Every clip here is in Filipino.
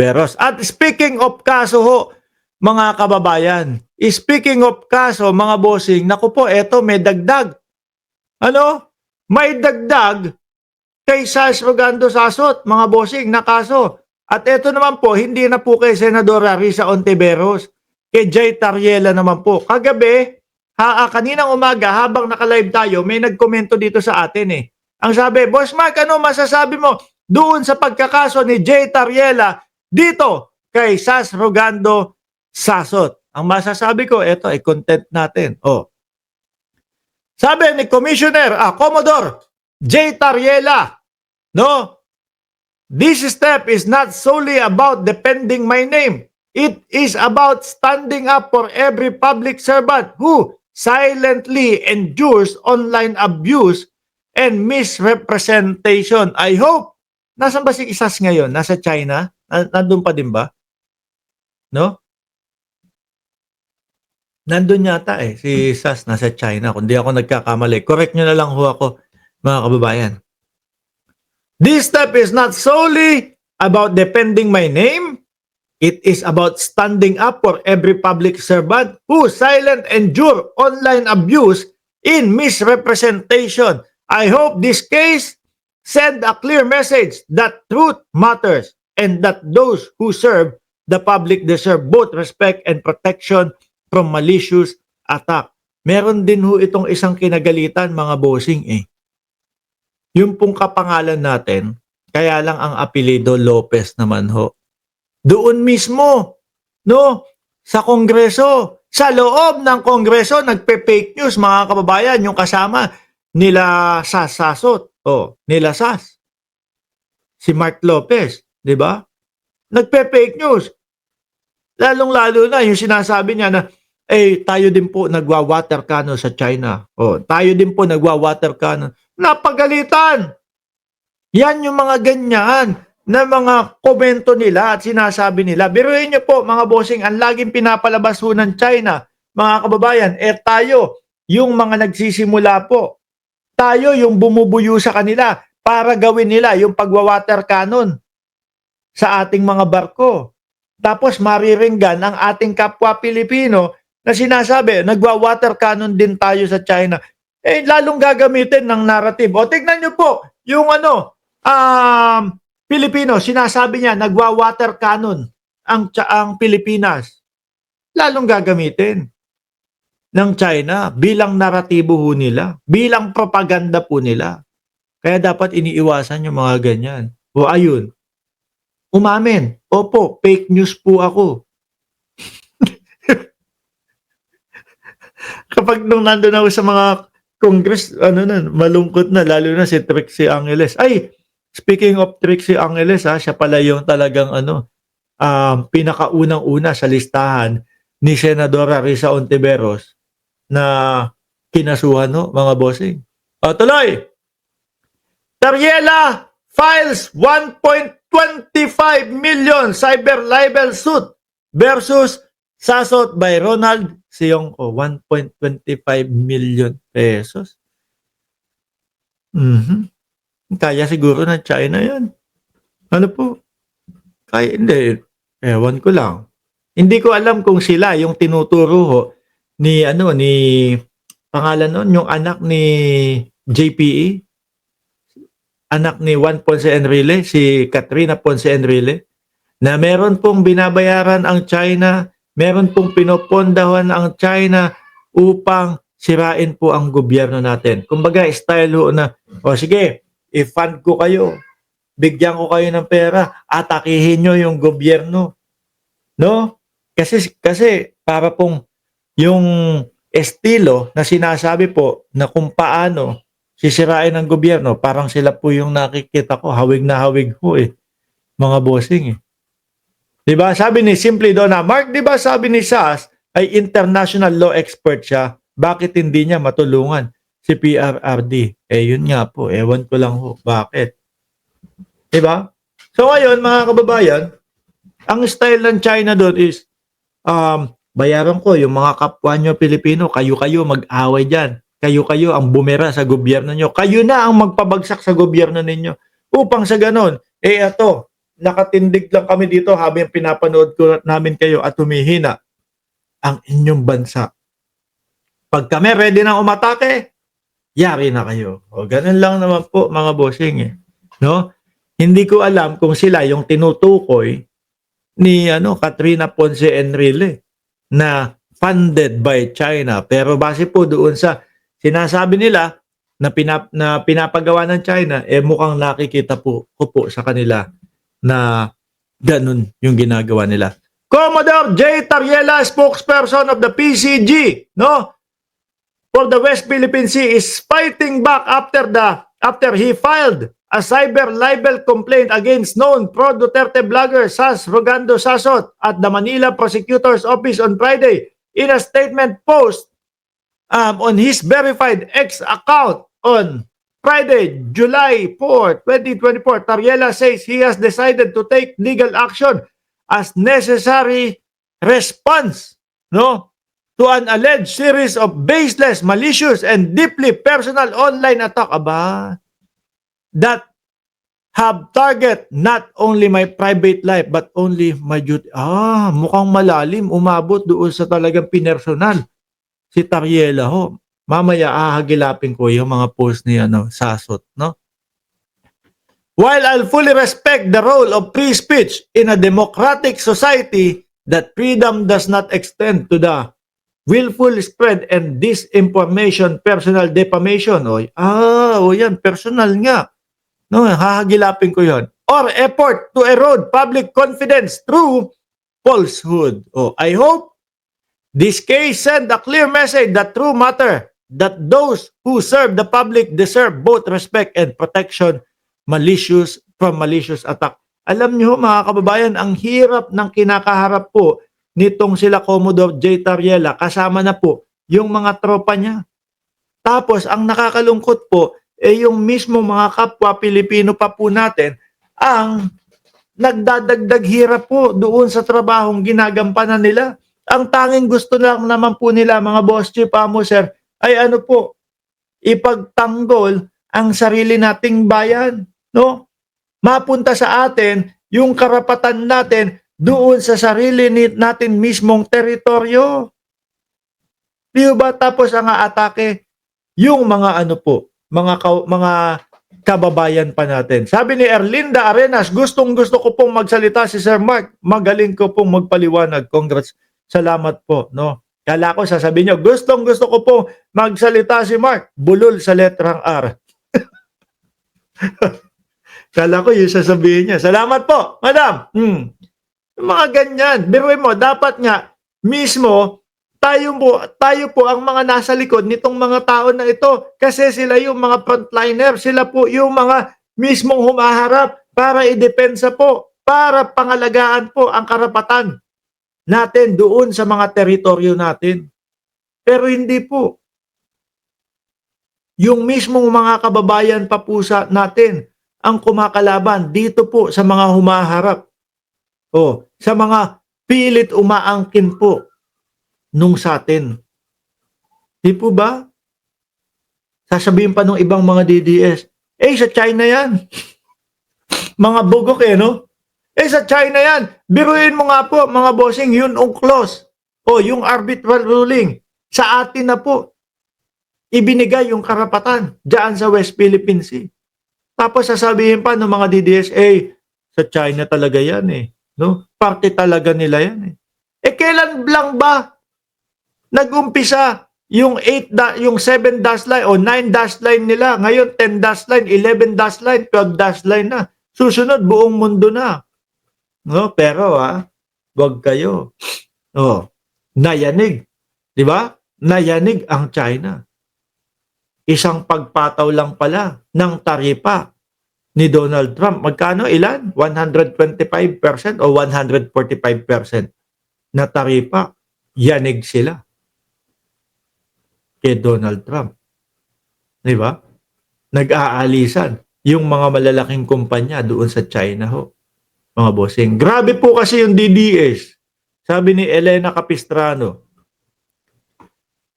Beros. At speaking of kaso ho, mga kababayan, speaking of kaso, mga bossing, naku po, eto may dagdag. Ano? May dagdag kay Sas Rogando Sasot, mga bossing, na kaso. At eto naman po, hindi na po kay Senadora Risa Ontiveros, kay Jay Tariela naman po. Kagabi, kaninang umaga, habang naka-live tayo, may nagkomento dito sa atin eh. Ang sabi, Boss Mark, ano masasabi mo doon sa pagkakaso ni Jay Tariela dito kay Sas Rogando Sasot? Ang masasabi ko, eto ay content natin. Oh. Sabi ni Commissioner, Commodore Jay Tariela, no? This step is not solely about defending my name. It is about standing up for every public servant who silently endures online abuse and misrepresentation. I hope. Nasaan ba si Isas ngayon? Nasa China? Nandun pa din ba? No? Nandun yata eh. Si Isas nasa China. Kung di ako nagkakamali. Correct nyo na lang ho ako, mga kababayan. This step is not solely about defending my name. It is about standing up for every public servant who silent endure online abuse in misrepresentation. I hope this case send a clear message that truth matters and that those who serve the public deserve both respect and protection from malicious attack. Meron din ho itong isang kinagalitan, mga bossing eh. Yung pong kapangalan natin, kaya lang ang apelido Lopez naman ho. Doon mismo, no, sa Kongreso, sa loob ng Kongreso, nagpe-fake news, mga kababayan, yung kasama nila Sas Sasot, nila Sas. Si Mark Lopez, di ba? Nagpe-fake news. Lalong-lalo na yung sinasabi niya na, tayo din po nagwa-water cannon sa China. Tayo din po nagwa-water cannon. Napagalitan. Yan yung mga ganyan na mga komento nila at sinasabi nila. Biruin niyo po, mga bossing, ang laging pinapalabas ho ng China, mga kababayan, tayo, yung mga nagsisimula po. Tayo yung bumubuyo sa kanila para gawin nila yung pagwa-water cannon sa ating mga barko. Tapos mariringgan ang ating kapwa Pilipino na sinasabi, nagwa-water cannon din tayo sa China. Lalong gagamitin ng narrative. Tignan nyo po, yung Pilipino, sinasabi niya, nagwa-water cannon ang Pilipinas. Lalong gagamitin ng China bilang naratibo ho nila, bilang propaganda po nila. Kaya dapat iniiwasan yung mga ganyan. Ayun. Umamin. Opo, fake news po ako. Kapag nung nandun ako sa mga Congress, malungkot na, lalo na si Trixie Angeles. Speaking of Trixie Angeles, siya pala yung talagang pinakaunang-una sa listahan ni Senadora Risa Ontiveros na kinasuhan, mga bossing. Tuloy! Tariela files 1.25 million cyber libel suit versus Sasot by Ronald Siongco, 1.25 million pesos. Kaya siguro ng China yan. Ano po? Kaya hindi. Ewan ko lang. Hindi ko alam kung sila yung tinuturo ho ni pangalan nun, yung anak ni JPE, anak ni Juan Ponce Enrile, si Katrina Ponce Enrile, na meron pong binabayaran ang China, meron pong pinopondahan ang China upang sirain po ang gobyerno natin. Kumbaga, style ho na, sige, i-fund ko kayo, bigyan ko kayo ng pera, atakihin nyo yung gobyerno. No? Kasi para pong yung estilo na sinasabi po na kung paano sisirain ang gobyerno, parang sila po yung nakikita ko, hawig na hawig ho mga bossing Diba? Sabi ni Simply Donna, Mark, diba sabi ni Sas ay international law expert siya, bakit hindi niya matulungan si PRRD? Yun nga po, ewan ko lang ho, bakit? Diba? So ngayon, mga kababayan, ang style ng China doon is, bayaran ko yung mga kapwa nyo Pilipino, kayo-kayo mag-away dyan. Kayo-kayo ang bumera sa gobyerno nyo. Kayo na ang magpabagsak sa gobyerno ninyo. Upang sa ganon, ito, nakatindig lang kami dito habang pinapanood ko namin kayo at humihina ang inyong bansa. Pag kami ready na umatake, yari na kayo. O, ganun lang naman po mga bossing eh. No? Hindi ko alam kung sila yung tinutukoy ni Katrina Ponce Enrile na funded by China. Pero base po doon sa sinasabi nila na pinapagawa ng China, mukhang nakikita po ko po sa kanila na ganun yung ginagawa nila. Commodore J. Tariela, spokesperson of the PCG, no? For the West Philippine Sea is fighting back after he filed a cyber libel complaint against known pro-Duterte blogger Sas Rogando Sasot at the Manila Prosecutor's Office on Friday. In a statement post on his verified X account on Friday, July 4, 2024, Tariela says he has decided to take legal action as necessary response, no, to an alleged series of baseless, malicious, and deeply personal online attack that have target not only my private life but only my duty. Mukhang malalim, umabot doon sa talagang pinersonal si Tariela ho. Mamaya ahagilapin ko yung mga post ni Sasot, no? While I'll fully respect the role of free speech in a democratic society, that freedom does not extend to the willful spread and disinformation, personal defamation. Yan, personal nga. No, hahagilapin ko yon. Or effort to erode public confidence through falsehood. I hope this case send a clear message that true matter, that those who serve the public deserve both respect and protection from malicious attack. Alam niyo mga kababayan, ang hirap ng kinakaharap po nitong sila Commodore J. Tariela, kasama na po yung mga tropa niya. Tapos ang nakakalungkot po, yung mismo mga kapwa Pilipino pa po natin ang nagdadagdag hirap po doon sa trabahong ginagampanan nila. Ang tanging gusto lang naman po nila mga boss chief, sir, ay ipagtanggol ang sarili nating bayan, no? Mapunta sa atin yung karapatan natin doon sa sarili natin mismong teritoryo. Di ba? Tapos ang aatake yung mga mga kababayan pa natin. Sabi ni Erlinda Arenas, gustong-gusto ko pong magsalita si Sir Mark. Magaling ko pong magpaliwanag. Congrats. Salamat po, no? Kala ko sasabihin nyo, gustong-gusto ko pong magsalita si Mark. Bulol sa letrang R. Kala ko yung sasabihin niya. Salamat po, madam. Mga ganyan. Biruin mo, dapat nga mismo tayo po ang mga nasa likod nitong mga tao na ito kasi sila yung mga frontliner, sila po yung mga mismong humaharap para idepensa po, para pangalagaan po ang karapatan natin doon sa mga teritoryo natin. Pero hindi po. Yung mismong mga kababayan pa po natin ang kumakalaban dito po sa mga humaharap. Sa mga pilit umaangkin po nung sa atin. Di po ba? Sasabihin pa nung ibang mga DDS, sa China yan. Mga bugok no? Sa China yan. Biruin mo nga po, mga bossing, yun UNCLOS. Yung arbitral ruling. Sa atin na po. Ibinigay yung karapatan dyan sa West Philippine Sea. Tapos sasabihin pa ng mga DDS, sa China talaga yan no? Parte talaga nila yan kailan lang ba nag-umpisa yung 7 dash line o 9 dash line nila? Ngayon 10 dash line, 11 dash line, 12 dash line na. Susunod buong mundo na. No, pero wag kayo. Nayanig. 'Di ba? Nayanig ang China. Isang pagpataw lang pala ng taripa ni Donald Trump. Magkano ilan? 125% o 145% na taripa. Yanig sila kay Donald Trump. Di ba? Nag-aalisan yung mga malalaking kumpanya doon sa China mga bossing. Grabe po kasi yung DDS. Sabi ni Elena Capistrano.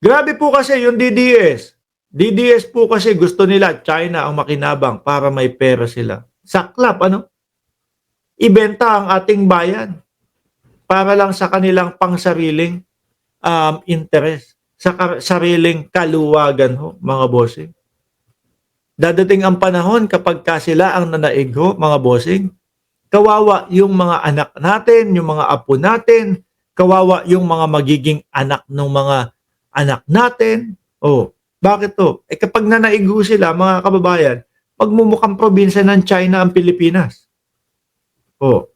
Grabe po kasi yung DDS. DDS po kasi gusto nila China ang makinabang para may pera sila. Saklap, ibenta ang ating bayan para lang sa kanilang pangsariling interest, sa sariling kaluwagan ho, mga bossing. Dadating ang panahon kapag sila ang nanaig ho, mga bossing. Kawawa yung mga anak natin, yung mga apo natin, kawawa yung mga magiging anak ng mga anak natin. Oh, bakit to? Eh kapag nanaig ho sila, mga kababayan, magmumukhang probinsya ng China ang Pilipinas. Oh,